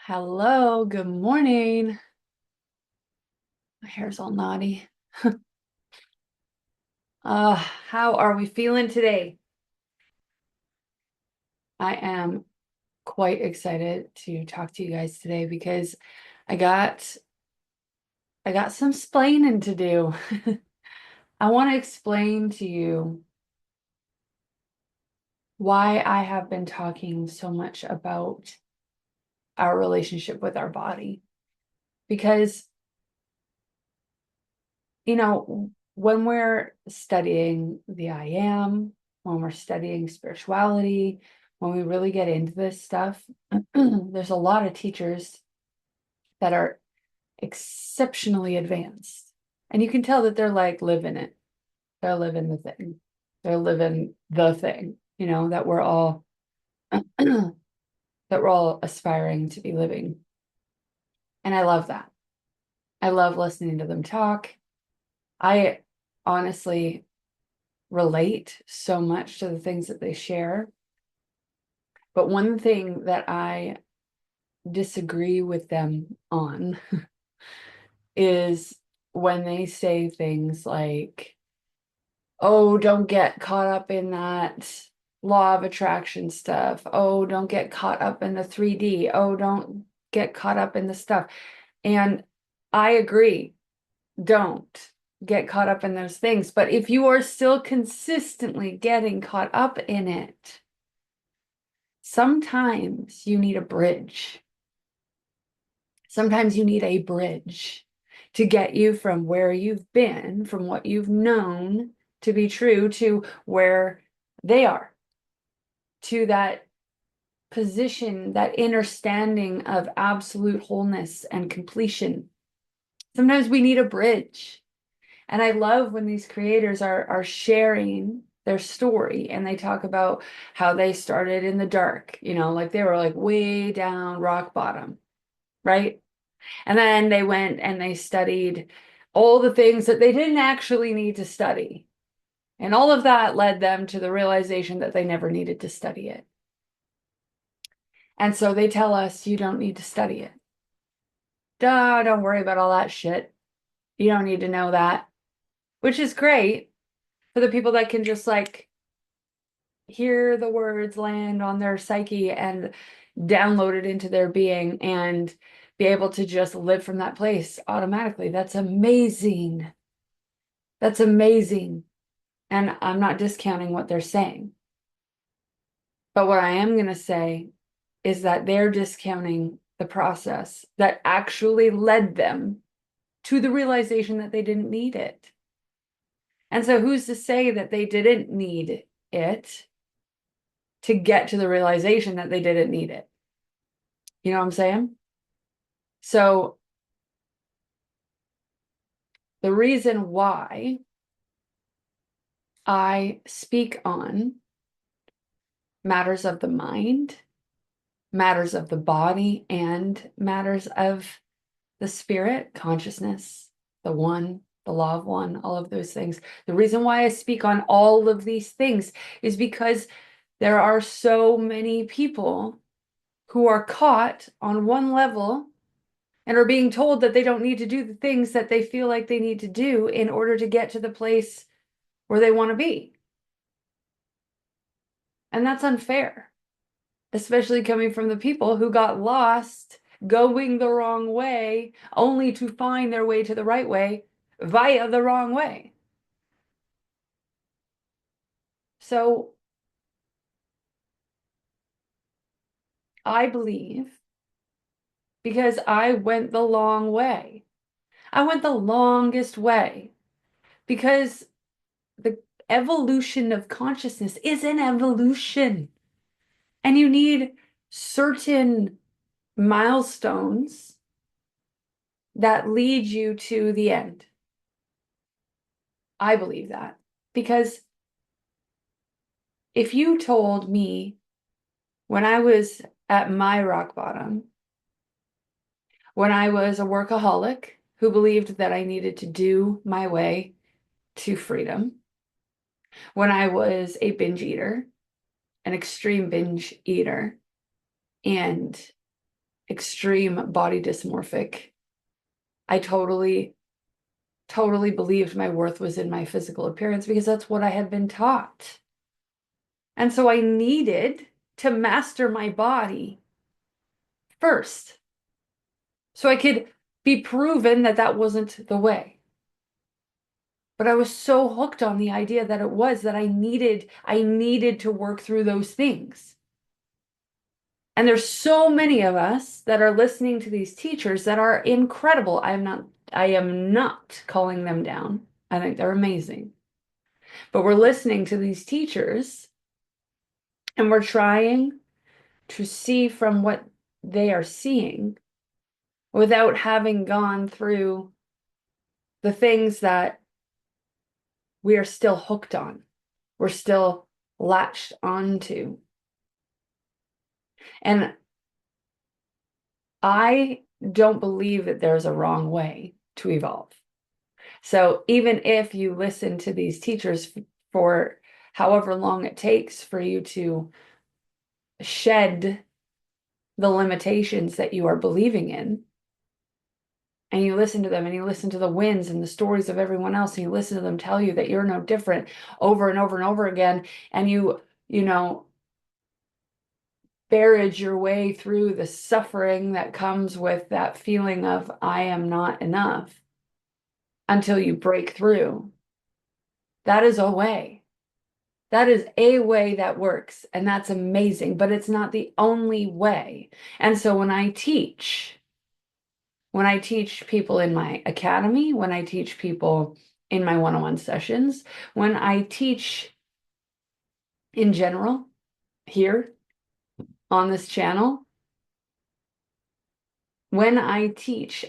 Hello, good morning. My hair's all knotty. How are we feeling today? I am quite excited to talk to you guys today because I got I got some splaining to do. I want to explain to you why I have been talking so much about our relationship with our body. Because, when we're studying the I am, when we're studying spirituality, when we really get into this stuff, there's a lot of teachers that are exceptionally advanced. And you can tell that they're like living it. They're living the thing. They're living the thing, that we're all that we're all aspiring to be living. And I love that. I love listening to them talk. I honestly relate so much to the things that they share. But one thing that I disagree with them on is when they say things like, oh, don't get caught up in that law of attraction stuff. Oh, don't get caught up in the 3D. Oh, don't get caught up in the stuff. And I agree, don't get caught up in those things. But if you are still consistently getting caught up in it, sometimes you need a bridge. Sometimes you need a bridge to get you from where you've been, from what you've known to be true, to where they are, to that position, that inner standing of absolute wholeness and completion. Sometimes we need a bridge. And I love when these creators are sharing their story and they talk about how they started in the dark, like they were like way down rock bottom, right? And then they went and they studied all the things that they didn't actually need to study. And all of that led them to the realization that they never needed to study it. And so they tell us, you don't need to study it. Duh, don't worry about all that shit. You don't need to know that, which is great for the people that can just like hear the words land on their psyche and download it into their being and be able to just live from that place automatically. That's amazing. That's amazing. And I'm not discounting what they're saying. But what I am going to say is that they're discounting the process that actually led them to the realization that they didn't need it. And so who's to say that they didn't need it to get to the realization that they didn't need it? You know what I'm saying? So the reason why I speak on matters of the mind, matters of the body, and matters of the spirit, consciousness, the one, the law of one, all of those things. The reason why I speak on all of these things is because there are so many people who are caught on one level and are being told that they don't need to do the things that they feel like they need to do in order to get to the place where they want to be. And that's unfair, especially coming from the people who got lost going the wrong way only to find their way to the right way via the wrong way. So I believe because I went the long way. I went the longest way because the evolution of consciousness is an evolution. And you need certain milestones that lead you to the end. I believe that because if you told me when I was at my rock bottom, when I was a workaholic who believed that I needed to do my way to freedom, when I was a binge eater, an extreme binge eater, and extreme body dysmorphic. I totally believed my worth was in my physical appearance because that's what I had been taught. And so I needed to master my body first so I could be proven that that wasn't the way. But I was so hooked on the idea that it was, that I needed to work through those things. And there's so many of us that are listening to these teachers that are incredible. I am not calling them down. I think they're amazing. But we're listening to these teachers and we're trying to see from what they are seeing without having gone through the things that we are still hooked on. We're still latched onto. And I don't believe that there's a wrong way to evolve. So even if you listen to these teachers for however long it takes for you to shed the limitations that you are believing in, and you listen to them and you listen to the wins and the stories of everyone else, and you listen to them tell you that you're no different over and over and over again, and you barrage your way through the suffering that comes with that feeling of I am not enough until you break through. That is a way. That is a way that works, and that's amazing, but it's not the only way. And so when I teach people in my academy, when I teach people in my one-on-one sessions, when I teach in general here on this channel, when I teach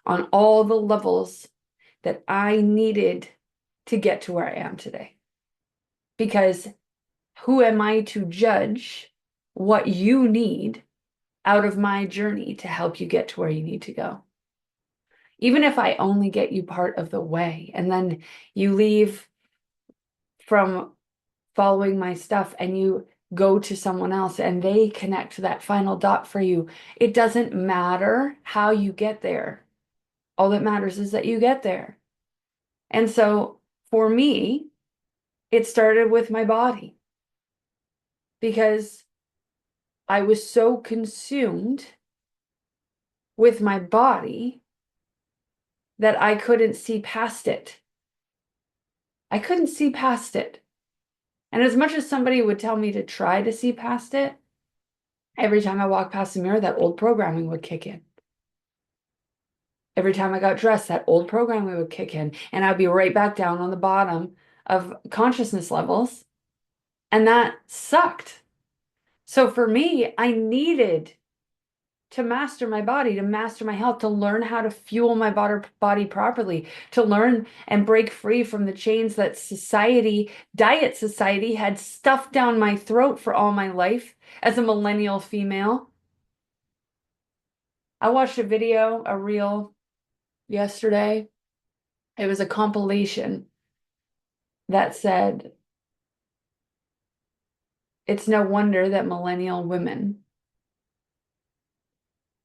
on all the levels that I needed to get to where I am today. Because who am I to judge what you need out of my journey to help you get to where you need to go? Even if I only get you part of the way, and then you leave from following my stuff and you go to someone else and they connect that final dot for you, it doesn't matter how you get there. All that matters is that you get there. And so for me, it started with my body because I was so consumed with my body that I couldn't see past it. I couldn't see past it. And as much as somebody would tell me to try to see past it, every time I walked past the mirror, that old programming would kick in. Every time I got dressed, that old programming would kick in, and I'd be right back down on the bottom of consciousness levels. And that sucked. So for me, I needed to master my body, to master my health, to learn how to fuel my body properly, to learn and break free from the chains that diet society had stuffed down my throat for all my life as a millennial female. I watched a reel yesterday. It was a compilation that said, it's no wonder that millennial women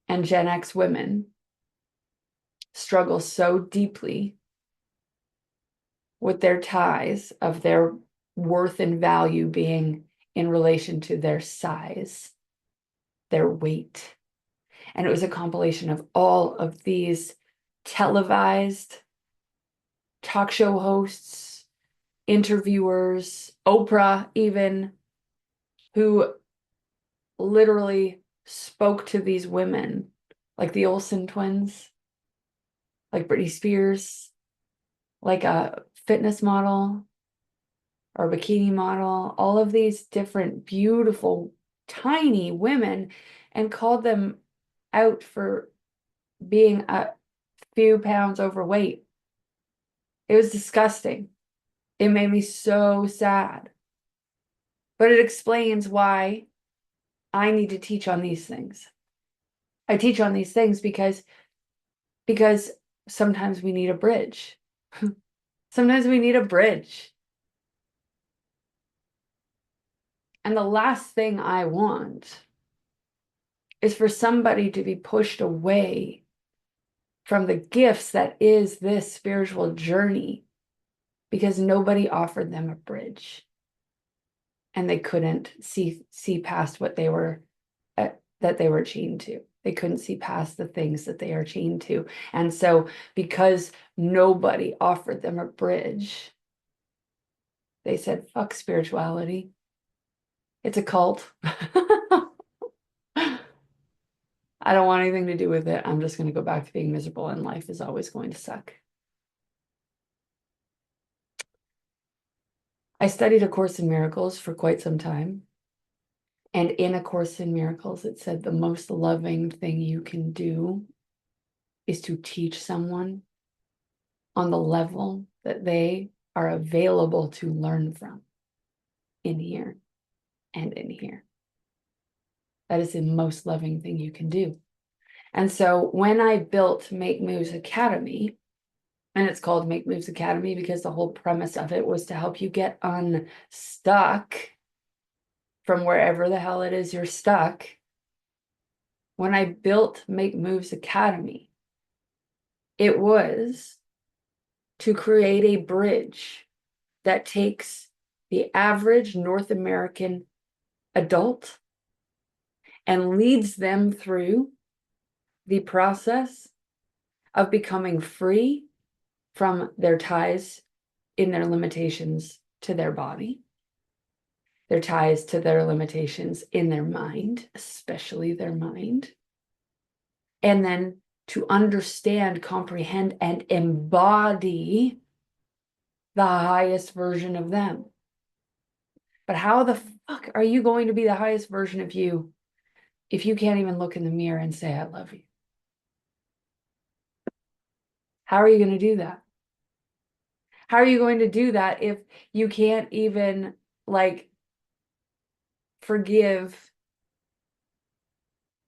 and Gen X women struggle so deeply with their ties of their worth and value being in relation to their size, their weight. And it was a compilation of all of these televised talk show hosts, interviewers, Oprah even, who literally spoke to these women, like the Olsen twins, like Britney Spears, like a fitness model or bikini model, all of these different beautiful, tiny women, and called them out for being a few pounds overweight. It was disgusting. It made me so sad. But it explains why I need to teach on these things. I teach on these things because sometimes we need a bridge. Sometimes we need a bridge. And the last thing I want is for somebody to be pushed away from the gifts that is this spiritual journey because nobody offered them a bridge and they couldn't see past what they were that they were chained to. They couldn't see past the things that they are chained to. And so because nobody offered them a bridge, they said, fuck spirituality. It's a cult. I don't want anything to do with it. I'm just going to go back to being miserable, and life is always going to suck. I studied A Course in Miracles for quite some time. And in A Course in Miracles, it said the most loving thing you can do is to teach someone on the level that they are available to learn from in here and in here. That is the most loving thing you can do. And so when I built Make Moves Academy, and it's called Make Moves Academy because the whole premise of it was to help you get unstuck from wherever the hell it is you're stuck. When I built Make Moves Academy, it was to create a bridge that takes the average North American adult and leads them through the process of becoming free from their ties in their limitations to their body, their ties to their limitations in their mind, especially their mind, and then to understand, comprehend, and embody the highest version of them. But how the fuck are you going to be the highest version of you if you can't even look in the mirror and say, I love you? How are you going to do that? How are you going to do that if you can't even forgive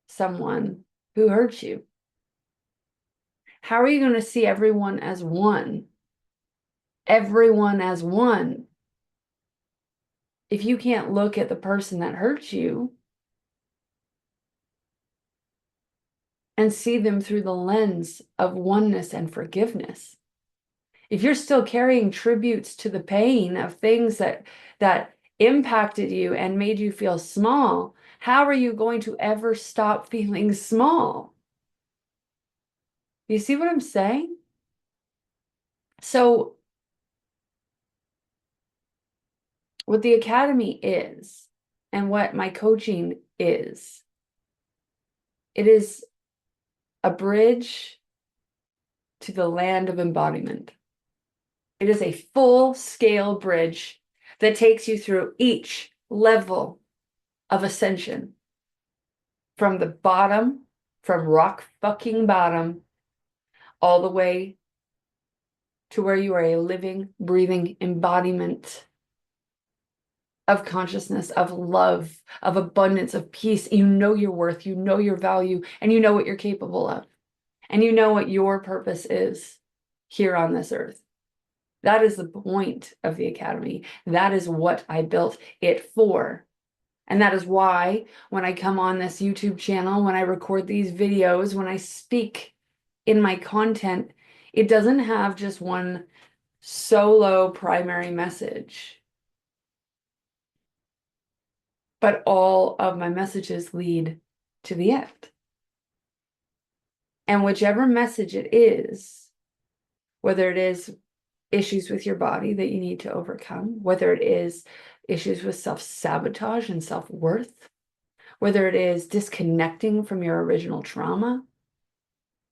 someone who hurt you? How are you going to see everyone as one? Everyone as one. If you can't look at the person that hurt you and see them through the lens of oneness and forgiveness. If you're still carrying tributes to the pain of things that impacted you and made you feel small, how are you going to ever stop feeling small? You see what I'm saying? So what the Academy is and what my coaching is, it is a bridge to the land of embodiment. It is a full-scale bridge that takes you through each level of ascension from the bottom, from rock fucking bottom, all the way to where you are a living, breathing embodiment of consciousness, of love, of abundance, of peace. You know your worth, you know your value, and you know what you're capable of. And you know what your purpose is here on this earth. That is the point of the Academy. That is what I built it for. And that is why when I come on this YouTube channel, when I record these videos, when I speak in my content, it doesn't have just one solo primary message. But all of my messages lead to the end. And whichever message it is, whether it is issues with your body that you need to overcome, whether it is issues with self-sabotage and self-worth, whether it is disconnecting from your original trauma,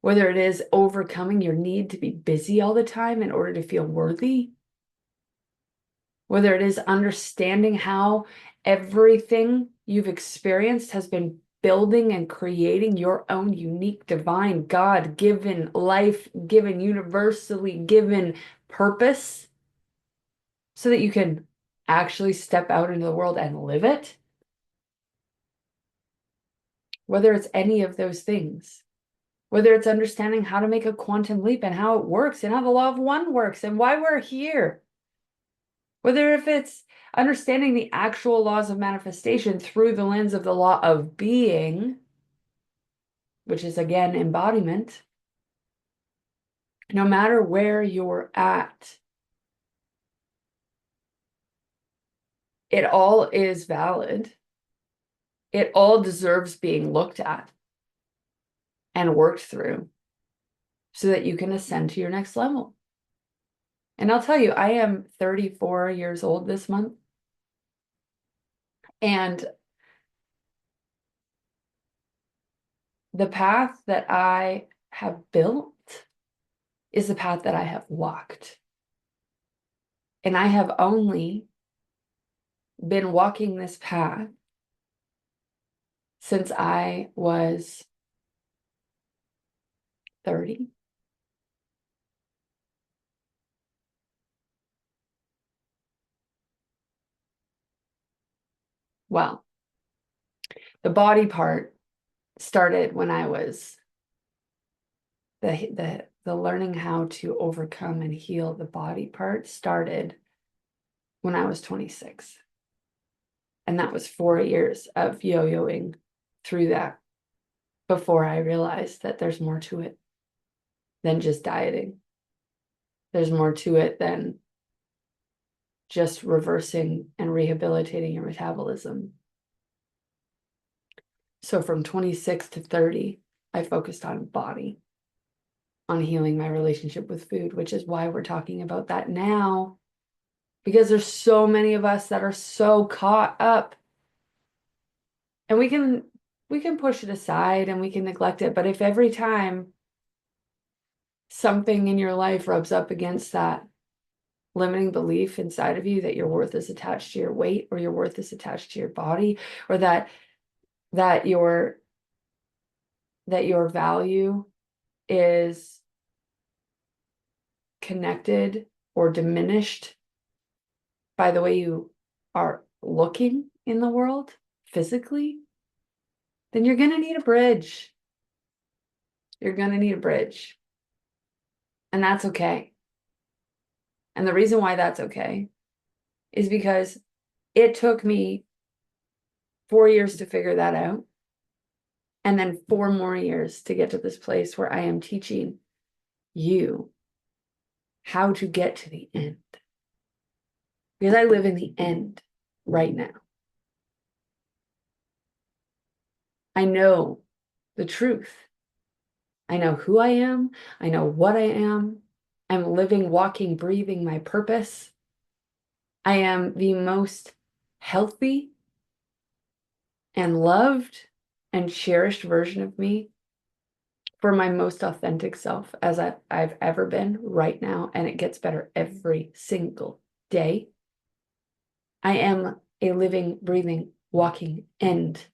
whether it is overcoming your need to be busy all the time in order to feel worthy, whether it is understanding how everything you've experienced has been building and creating your own unique, divine, God-given, life-given, universally given purpose so that you can actually step out into the world and live it. Whether it's any of those things, whether it's understanding how to make a quantum leap and how it works and how the law of one works and why we're here. Whether if it's understanding the actual laws of manifestation through the lens of the law of being, which is again embodiment, no matter where you're at, it all is valid. It all deserves being looked at and worked through so that you can ascend to your next level. And I'll tell you, I am 34 years old this month. And the path that I have built is the path that I have walked. And I have only been walking this path since I was 30. Well, the body part started when I was the learning how to overcome and heal the body part started when I was 26. And that was 4 years of yo-yoing through that before I realized that there's more to it than just dieting. There's more to it than just reversing and rehabilitating your metabolism. So from 26 to 30, I focused on body, on healing my relationship with food, which is why we're talking about that now, because there's so many of us that are so caught up, and we can push it aside and we can neglect it. But if every time something in your life rubs up against that limiting belief inside of you that your worth is attached to your weight, or your worth is attached to your body, or that your value is connected or diminished by the way you are looking in the world physically, then you're going to need a bridge. You're going to need a bridge. And that's okay. And the reason why that's okay is because it took me 4 years to figure that out. And then 4 more years to get to this place where I am teaching you how to get to the end. Because I live in the end right now. I know the truth. I know who I am. I know what I am. I'm living, walking, breathing my purpose. I am the most healthy and loved and cherished version of me for my most authentic self as I've ever been right now. And it gets better every single day. I am a living, breathing, walking end.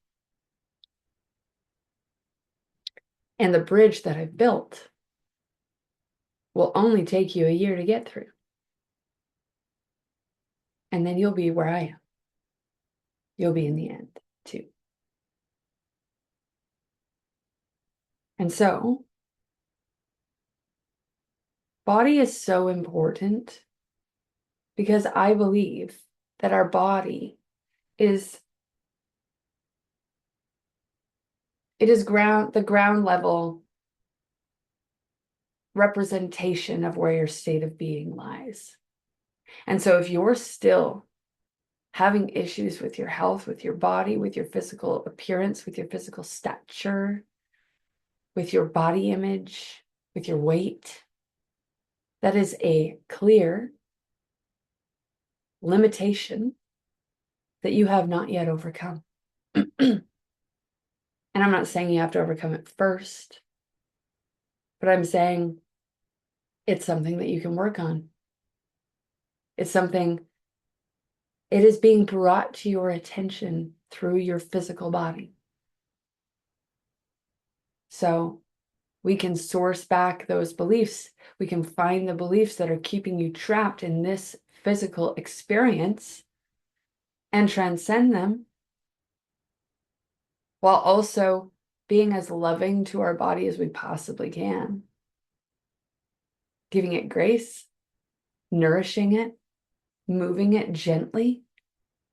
And the bridge that I've built will only take you a year to get through. And then you'll be where I am. You'll be in the end too. And so, body is so important because I believe that our body is the ground level representation of where your state of being lies. And so if you're still having issues with your health, with your body, with your physical appearance, with your physical stature, with your body image, with your weight, that is a clear limitation that you have not yet overcome. And I'm not saying you have to overcome it first, but I'm saying it's something that you can work on. It is being brought to your attention through your physical body. So we can source back those beliefs. We can find the beliefs that are keeping you trapped in this physical experience and transcend them, while also being as loving to our body as we possibly can. Giving it grace, nourishing it, moving it gently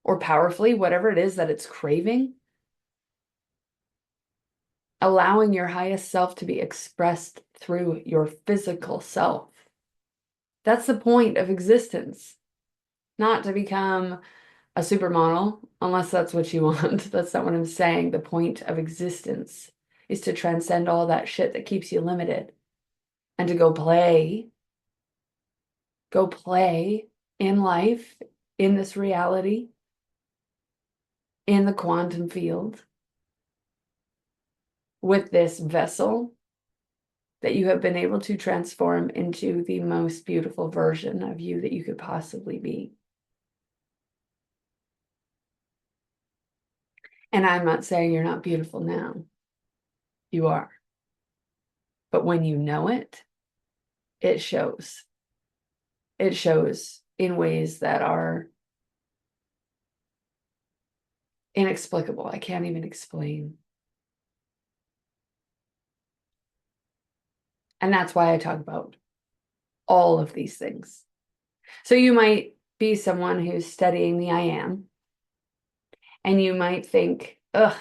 or powerfully, whatever it is that it's craving. allowing your highest self to be expressed through your physical self. That's the point of existence, not to become a supermodel, unless that's what you want. That's not what I'm saying. The point of existence is to transcend all that shit that keeps you limited and to go play in life, in this reality, in the quantum field, with this vessel that you have been able to transform into the most beautiful version of you that you could possibly be. And I'm not saying you're not beautiful now. You are. But when you know it, it shows. It shows in ways that are inexplicable. I can't even explain. And that's why I talk about all of these things. So you might be someone who's studying the I am, and you might think, ugh,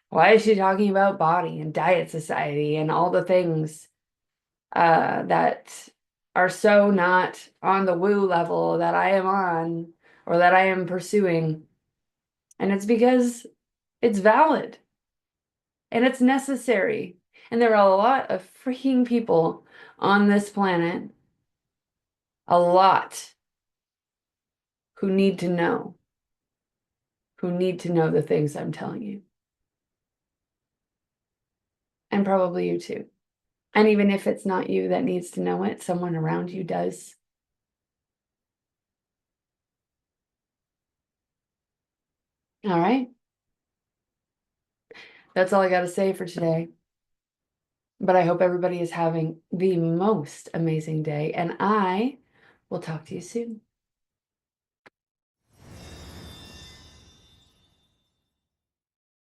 why is she talking about body and diet society and all the things that are so not on the woo level that I am on or that I am pursuing? And it's because it's valid and it's necessary. And there are a lot of freaking people on this planet, a lot, who need to know the things I'm telling you. And probably you too. And even if it's not you that needs to know it, someone around you does. All right. That's all I got to say for today. But I hope everybody is having the most amazing day, and I will talk to you soon.